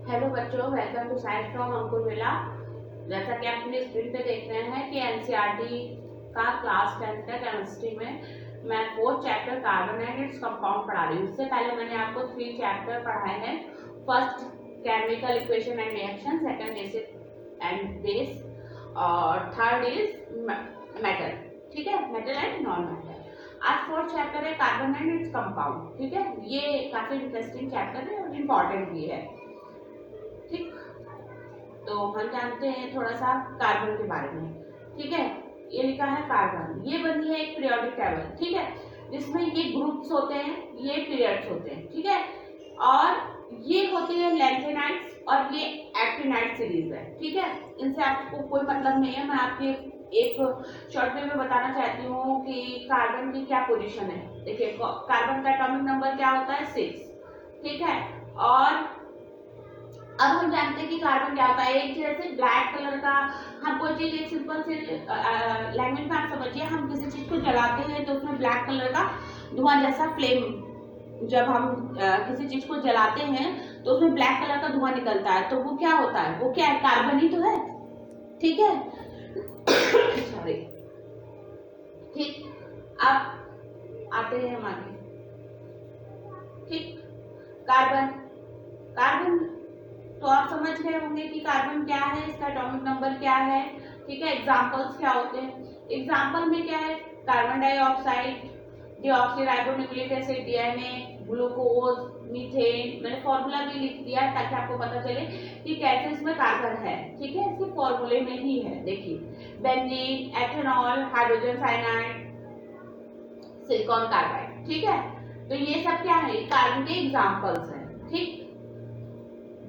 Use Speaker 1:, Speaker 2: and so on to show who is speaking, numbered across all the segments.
Speaker 1: Hello बच्चों, welcome to science from Ankur Vila. जैसा कि आप अपनी स्क्रीन पे देख रहे हैं कि एनसीईआरटी का क्लास 10 का केमिस्ट्री में मैं 4th chapter carbon and its compound पढ़ा रही हूँ। उससे पहले मैंने आपको 3 चैप्टर पढ़ाए हैं। First chemical equation and reaction, second acid and base और थर्ड इज मेटल। ठीक है, मेटल एंड नॉन मेटल। आज 4th चैप्टर है कार्बन एंड इट्स कंपाउंड। ठीक है, ये काफी इंटरेस्टिंग चैप्टर है और इम्पोर्टेंट भी है। ठीक, तो हम जानते हैं थोड़ा सा कार्बन के बारे में। ठीक है, ये लिखा है कार्बन, ये बनी है एक पीरियोडिक टेबल। ठीक है, जिसमें ये ग्रुप्स होते हैं, ये पीरियड्स होते हैं। ठीक है, और ये होती है लैंथेनाइड्स और ये एक्टिनाइड सीरीज है। ठीक है, इनसे आपको कोई मतलब नहीं है। मैं आपके एक शॉर्ट वे में बताना चाहती हूँ कि कार्बन की क्या पोजीशन है। देखिए, कार्बन का एटॉमिक नंबर क्या होता है, 6। ठीक है, और अब हम जानते हैं कि कार्बन क्या होता है। एक जैसे ब्लैक कलर का, हम कोई चीज एक सिंपल से लैंग्वेज में आप समझिए, हम किसी चीज को जलाते हैं तो उसमें ब्लैक कलर का धुआं जैसा फ्लेम, जब हम किसी चीज को जलाते हैं तो उसमें ब्लैक कलर का धुआं निकलता है, तो वो क्या होता है, वो क्या है, कार्बन ही तो है। ठीक है सॉरी। ठीक, अब आते हैं हम आगे। ठीक, कार्बन कार्बन तो आप समझ गए होंगे कि कार्बन क्या है, इसका एटॉमिक नंबर क्या है। ठीक है, एग्जांपल्स क्या होते हैं। एग्जांपल में क्या है, carbon dioxide, deoxyribonucleic acid, DNA, glucose, methane. मैंने फॉर्मूला भी लिख दिया है ताकि आपको पता चले कि कैसे इसमें कार्बन है। ठीक है, इसके फॉर्मूले में ही है। देखिए, benzene, ethanol, hydrogen cyanide, silicon carbide. ठीक है, तो ये सब क्या है, कार्बन के एग्जांपल्स हैं। ठीक,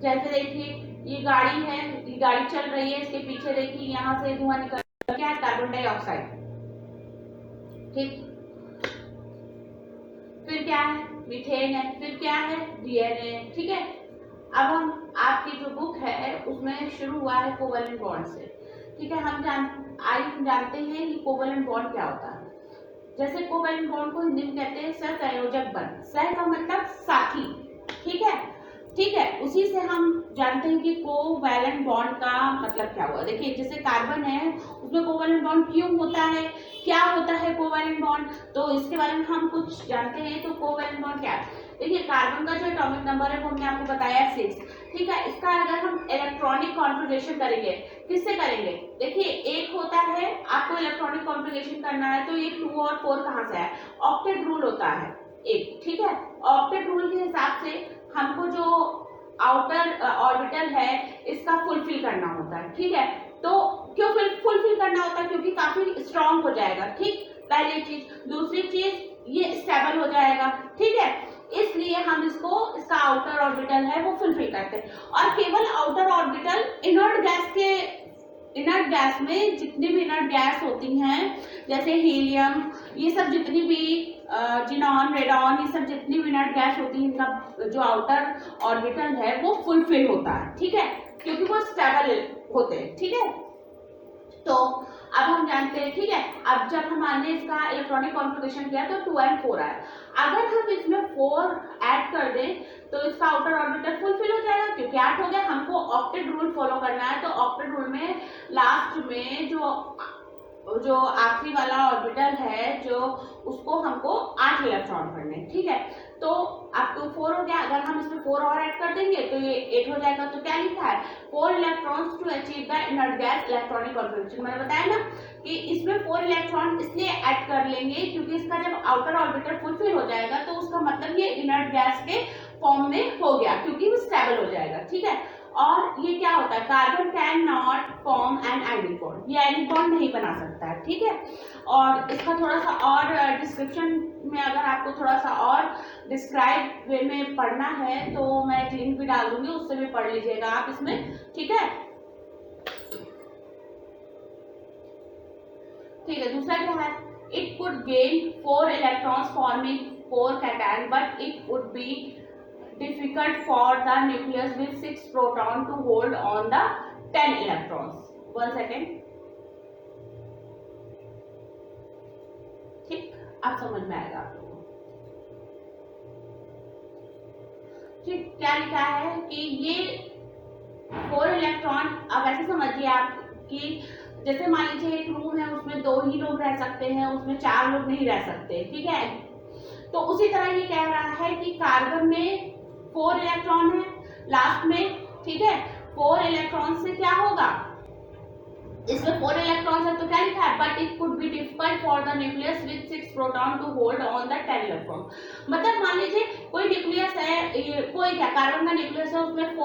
Speaker 1: जैसे देखिए, ये गाड़ी है, ये गाड़ी चल रही है, इसके पीछे देखिए यहाँ से धुआं निकल, क्या है, कार्बन डाइऑक्साइड। ठीक, फिर क्या है, मीथेन है, फिर क्या है, डीएनए। ठीक है, अब हम आपकी जो बुक है उसमें शुरू हुआ है कोवलेंट बॉन्ड से। ठीक है, हम जानते हैं कि कोवलेंट बॉन्ड क्या होता है। जैसे कोवलेंट बॉन्ड को हिंदी में कहते हैं सहसंयोजक बंध। सह का मतलब साथी। ठीक है, ठीक है, उसी से हम जानते हैं कि कोवैलेंट बॉन्ड का मतलब क्या हुआ। देखिए, जैसे कार्बन है उसमें कोवैलेंट बॉन्ड क्यों होता है, क्या होता है कोवैलेंट बॉन्ड, तो इसके बारे में हम कुछ जानते हैं। तो कोवैलेंट बॉन्ड क्या है, देखिए, कार्बन का जो एटॉमिक नंबर है वो हमने आपको बताया 6। ठीक है, इसका अगर हम इलेक्ट्रॉनिक कॉन्फ़िगरेशन करेंगे, किससे करेंगे, देखिए, एक होता है, आपको इलेक्ट्रॉनिक कॉन्फ़िगरेशन करना है तो ये 2 और 4 कहाँ से है, ऑक्टेट रूल होता है एक। ठीक है, ऑक्टेट रूल के हिसाब से हमको जो आउटर ऑर्बिटल है इसका फुलफिल करना होता है। ठीक है, तो क्यों फुलफिल करना होता है, क्योंकि काफी स्ट्रांग हो जाएगा। ठीक, पहली चीज। दूसरी चीज, ये स्टेबल हो जाएगा। ठीक है, इसलिए हम इसका आउटर ऑर्बिटल है वो फुलफिल करते हैं। और केवल आउटर ऑर्बिटल इनर्ट गैस में जितनी भी इनर्ट गैस होती हैं, जैसे हीलियम, ये सब जितनी भी जिनॉन, रेडॉन, ये सब जितनी भी इनर्ट गैस होती है, इनका जो आउटर ऑर्बिटल है वो फुलफिल होता है। ठीक है, क्योंकि वो स्टेबल होते हैं। ठीक है, तो अब हम जानते हैं। ठीक है, अब जब हमने इसका इलेक्ट्रॉनिक कॉन्फ़िगरेशन किया तो 2 and 4 आया। अगर हम इसमें 4 ऐड कर दें तो इसका आउटर ऑर्बिटल फुलफिल हो जाएगा, क्योंकि 8 हो गया। हमको ऑक्टेट रूल फॉलो करना है, तो ऑक्टेट रूल में लास्ट में जो आखिरी वाला ऑर्बिटल है, जो उसको हमको 8 इलेक्ट्रॉन करने। ठीक है, तो अब तो 4 हो गया। अगर हम इसमें 4 और ऐड कर देंगे तो ये 8 हो जाएगा। तो क्या लिखा है, 4 electrons to achieve the inert gas electronic configuration. मैंने बताया ना कि इसमें 4 इलेक्ट्रॉन इसलिए ऐड कर लेंगे क्योंकि इसका जब आउटर ऑर्बिटल फुलफिल हो जाएगा तो उसका मतलब ये इनर्ट गैस के फॉर्म में हो गया, क्योंकि वो स्टेबल हो जाएगा। ठीक है, और ये क्या होता है, carbon can not form an ionic bond, ये आयनिक बॉन्ड नहीं बना सकता है। ठीक है, और इसका थोड़ा सा और डिस्क्रिप्शन में अगर आपको थोड़ा सा और डिस्क्राइब वे में पढ़ना है तो मैं एक लिंक भी डाल दूंगी, उससे भी पढ़ लीजिएगा आप इसमें। ठीक है, ठीक है, दूसरा क्या है, it could gain 4 electrons forming 4 cation, but it would be difficult for the nucleus with 6 proton to hold on the 10 electrons. 1 second. ठीक, अब समझ में आएगा आप लोगों को। ठीक, क्या लिखा है कि ये अब ऐसे समझिए आप कि जैसे मान लीजिए एक रूम है, उसमें 2 ही लोग रह सकते हैं, उसमें 4 लोग नहीं रह सकते, ठीक है। तो उसी तरह ये कह रहा है कि कार्बन में 4 इलेक्ट्रॉन है लास्ट में, ठीक है। 4 इलेक्ट्रॉन से क्या होगा, इसमें 4 इलेक्ट्रॉन है तो क्या लिखा है, but it could be difficult for the nucleus with 6 proton to hold on the 10 electron. मतलब मान लीजिए कोई न्यूक्लियस है, कोई क्या कार्बन का न्यूक्लियस है, उसमें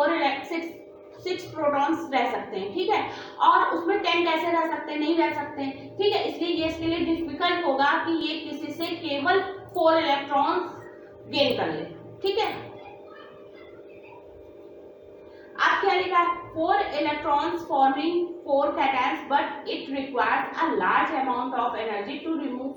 Speaker 1: 6 प्रोटॉन्स रह सकते हैं, ठीक है। और उसमें 10 कैसे रह सकते हैं, नहीं रह सकते, ठीक है। इसलिए ये इसके लिए डिफिकल्ट होगा कि ये किसी से केवल 4 इलेक्ट्रॉन्स गेन कर ले, ठीक है। आप क्या लिखा है, 4 electrons forming 4 cations, but it requires a large amount of energy to remove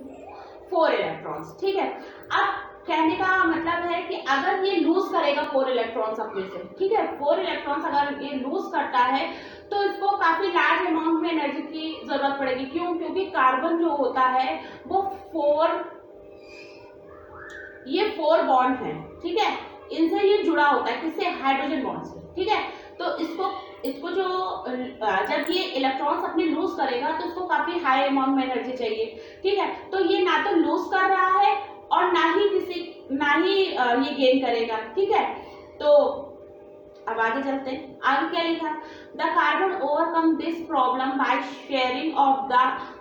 Speaker 1: 4 electrons, ठीक है। अब कहने का मतलब है कि अगर ये लूज करेगा 4 इलेक्ट्रॉन्स अपने से, ठीक है, 4 इलेक्ट्रॉन्स अगर ये लूज करता है तो इसको काफी लार्ज अमाउंट में एनर्जी की जरूरत पड़ेगी। क्यों? क्योंकि कार्बन जो होता है वो 4 बॉन्ड है, ठीक है, इनसे ये जुड़ा होता है, किससे, हाइड्रोजन बॉन्ड से, ठीक है। तो इसको जो जब ये इलेक्ट्रॉन्स अपने लूज करेगा तो इसको काफी हाई अमाउंट में एनर्जी चाहिए, ठीक है। तो ये ना तो लूज कर रहा है और ना ही ये गेन करेगा, ठीक है। तो अब आगे चलते हैं, आगे क्या लिखा, the carbon overcome this problem by sharing of the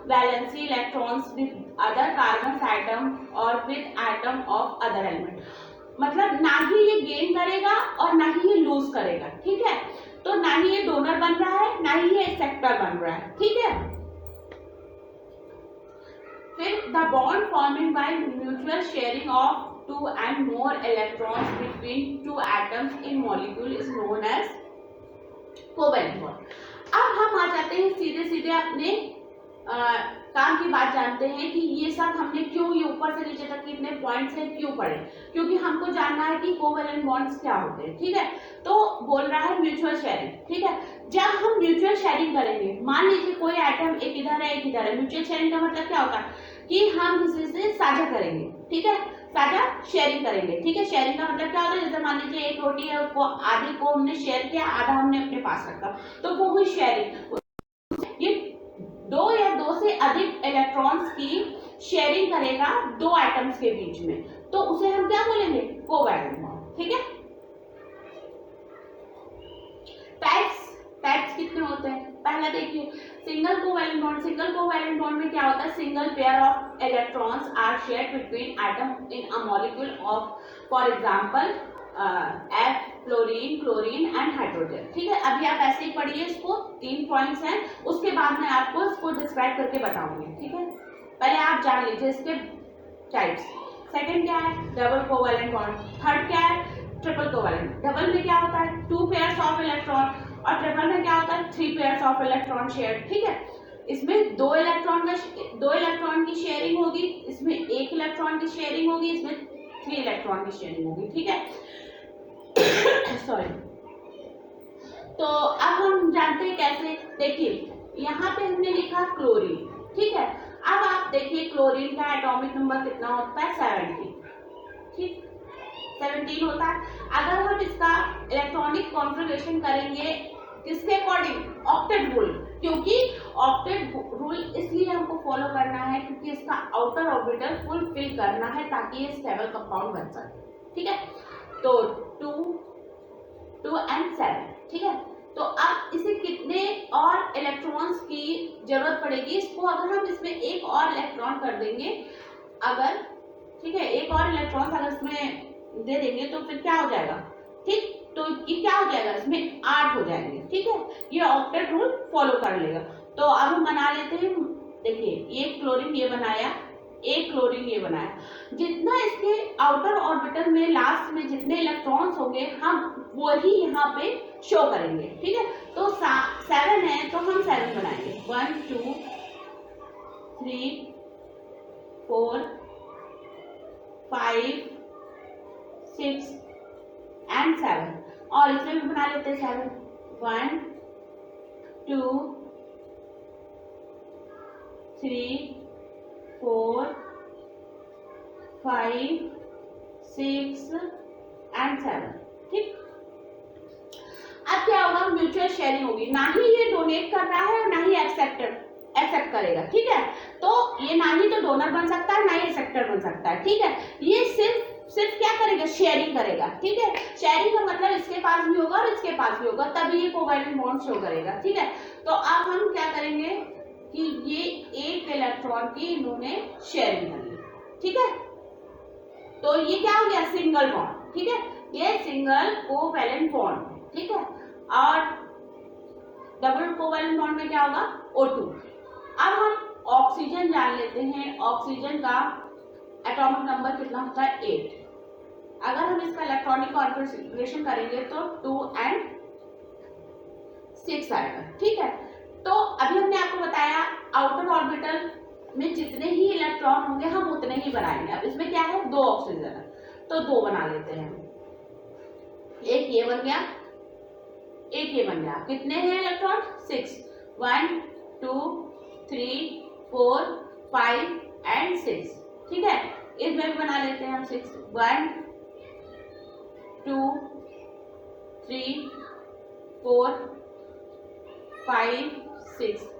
Speaker 1: valency electrons with other carbon atom और with atom of other element. मतलब ना ही ये गेन करेगा और ना ही ये लूज करेगा, ठीक है। तो ना ही ये डोनर बन रहा है, ना ही ये एक्सेप्टर बन रहा है, ठीक है। फिर the bond forming by mutual sharing of 2 and more electrons between 2 atoms in molecule is known as covalent bond। अब हम आ जाते हैं सीधे अपने काम की बात जानते हैं कि ये सब हमने क्यों ये ऊपर से नीचे तक कितने पॉइंट्स हैं क्यों पढ़े, क्योंकि हमको जानना है कि कोवेलेंट बॉन्ड्स क्या होते हैं, ठीक है। तो बोल रहा है म्यूचुअल शेयरिंग, ठीक है। जब हम म्यूचुअल शेयरिंग करेंगे, मान लीजिए कोई आइटम एक इधर है एक इधर है, म्यूचुअल शेयरिंग का मतलब क्या होता है कि हम किसी से साझा करेंगे, ठीक है, साझा शेयरिंग करेंगे, ठीक है। शेयरिंग का मतलब क्या होता है, जैसे मान लीजिए एक रोटी है, उसको आधे को हमने शेयर किया, आधा हमने अपने पास रखा, तो वो हुई शेयरिंग। ये 2 या 2 से अधिक इलेक्ट्रॉन्स की शेयरिंग करेगा 2 आइटम्स के बीच में, तो उसे हम क्या बोलेंगे, कोवैलेंट बॉन्ड, ठीक है। टाइप्स कितने होते हैं, पहला देखिए single covalent bond. Single covalent bond में क्या होता है, single pair of electrons are shared between atom in a molecule of, for example F, chlorine and hydrogen, ठीक है। अभी आप ऐसे ही पढ़िए इसको, 3 पॉइंट्स हैं, उसके बाद मैं आपको इसको डिस्क्राइब करके बताऊंगी, ठीक है। पहले आप जान लीजिए इसके टाइप्स। सेकंड क्या है, डबल कोवैलेंट बॉन्ड। थर्ड क्या है, ट्रिपल कोवैलेंट। डबल में क्या होता है, 2 पेयर्स ऑफ इलेक्ट्रॉन, और ट्रिपल में क्या होता है, 3 पेयर्स ऑफ इलेक्ट्रॉन शेयर, ठीक है। इसमें 2 इलेक्ट्रॉन की शेयरिंग होगी, इसमें 1 इलेक्ट्रॉन की शेयरिंग होगी, इसमें 3 इलेक्ट्रॉन की शेयरिंग होगी, ठीक है। सॉरी। तो अब हम जानते हैं कैसे, देखिए यहाँ पे हमने लिखा क्लोरीन, ठीक है। अब आप देखिए क्लोरीन का एटॉमिक नंबर कितना होता है, 70, ठीक, 17 होता है। अगर हम इसका इलेक्ट्रॉनिक कॉन्फ़िगरेशन करेंगे किसके अकॉर्डिंग, ऑक्टेट रूल, क्योंकि ऑक्टेट रूल इसलिए हमको फॉलो करना है क्योंकि इसका आउटर ऑर्बिटल फुलफिल करना है ताकि ये स्टेबल कंपाउंड बन सके, ठीक है। तो 2 and 7, ठीक है। तो अब इसे कितने और इलेक्ट्रॉन्स की जरूरत पड़ेगी, इसको अगर हम इसमें एक और इलेक्ट्रॉन कर देंगे, अगर, ठीक है, एक और इलेक्ट्रॉन अगर इसमें दे देंगे तो फिर क्या हो जाएगा, ठीक, तो ये क्या हो जाएगा, इसमें 8 हो जाएंगे, ठीक है। ये ऑक्टेट रूल फॉलो कर लेगा। तो अब हम बना लेते हैं, देखिए एक क्लोरीन ये बनाया, एक क्लोरीन ये बनाया, जितना इसके आउटर ऑर्बिटल में लास्ट में जितने इलेक्ट्रॉन्स होंगे हम वही यहाँ पे शो करेंगे, ठीक है। तो 7 है तो हम 7 बनाएंगे, 1 2 3 4 5 6 and 7, और इसमें भी बना लेते हैं 7, 1 2 3 4 5 6 and 7, ठीक। अब क्या होगा, म्यूचुअल शेयरिंग होगी, ना ही ये डोनेट कर रहा है और ना ही एक्सेप्ट करेगा, ठीक है। तो ये ना ही तो डोनर बन सकता है, ना ही एक्सेप्टर बन सकता है, ठीक है। ये सिर्फ क्या करेगा, शेयरिंग करेगा, ठीक है। शेयरिंग का मतलब इसके पास भी होगा और इसके पास भी होगा, तभी ये कोवैलेंट बॉन्ड शो करेगा, ठीक है। तो अब हम क्या करेंगे कि ये एक इलेक्ट्रॉन की इन्होंने शेयरिंग कर ली, ठीक है। तो ये क्या हो गया, सिंगल बॉन्ड, ठीक है, ये सिंगल कोवैलेंट बॉन्ड, ठीक है। और डबल कोवैलेंट बॉन्ड में क्या होगा, O2। अब हम ऑक्सीजन जान लेते हैं, ऑक्सीजन का एटॉमिक नंबर कितना होता है, 8। अगर हम इसका इलेक्ट्रॉनिक कॉन्फ़िगरेशन करेंगे तो 2 and 6 आएगा, ठीक है। तो अभी हमने आपको बताया आउटर ऑर्बिटल में जितने ही इलेक्ट्रॉन होंगे हम उतने ही बनाएंगे। अब इसमें क्या है, 2 ऑक्सीजन है तो 2 बना लेते हैं, एक ये बन गया, एक ये बन गया। कितने हैं इलेक्ट्रॉन, 6, 1 2 3 4 5 and 6, ठीक है। इसमें भी बना लेते हैं हम 6, 1 2 3 4 5 6।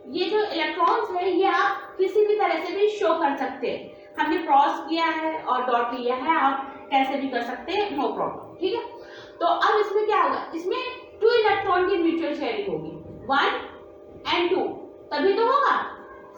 Speaker 1: ये जो इलेक्ट्रॉन्स है ये आप किसी भी तरह से भी शो कर सकते हैं। हमने क्रॉस किया है और डॉट लिया है, आप कैसे भी कर सकते हैं, नो प्रॉब्लम, ठीक है। तो अब इसमें क्या होगा, इसमें 2 इलेक्ट्रॉन की म्यूचुअल शेयरिंग होगी, 1 and 2, तभी तो होगा।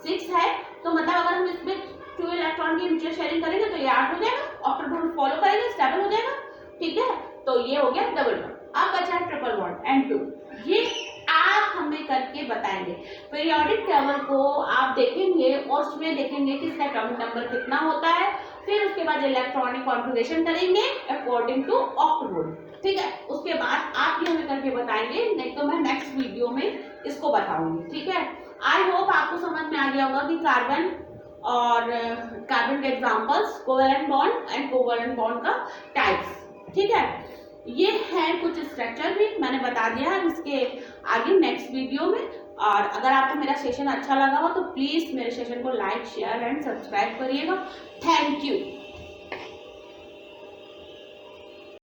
Speaker 1: 6 है तो मतलब अगर हम इसमें 2 इलेक्ट्रॉन की म्यूचुअल शेयरिंग करेंगे तो ये 8 हो जाएगा, ऑक्टेट्रिपल फॉलो करेंगे, स्टेबल हो जाएगा, ठीक है। तो ये हो गया डबल बॉन्ड। अब बचा है ट्रिपल बॉन्ड N2। ये आप हमें करके बताएंगे। पीरियोडिक टेबल को आप देखेंगे और उसमें देखेंगे कि इसका एटॉमिक नंबर कितना होता है, फिर उसके बाद इलेक्ट्रॉनिक कॉन्फ़िगरेशन करेंगे अकॉर्डिंग टू ऑक्टेट, ठीक है। उसके बाद आप ये हमें करके बताएंगे, नहीं तो मैं नेक्स्ट वीडियो में इसको बताऊंगी, ठीक है। आई होप आपको समझ में आ गया होगा कि कार्बन और कार्बन के examples, covalent bond and covalent bond का टाइप्स, ठीक है। ये है कुछ स्ट्रक्चर भी मैंने बता दिया है, इसके आगे नेक्स्ट वीडियो में। और अगर आपको मेरा सेशन अच्छा लगा हो तो प्लीज मेरे सेशन को लाइक, शेयर एंड सब्सक्राइब करिएगा। Thank you.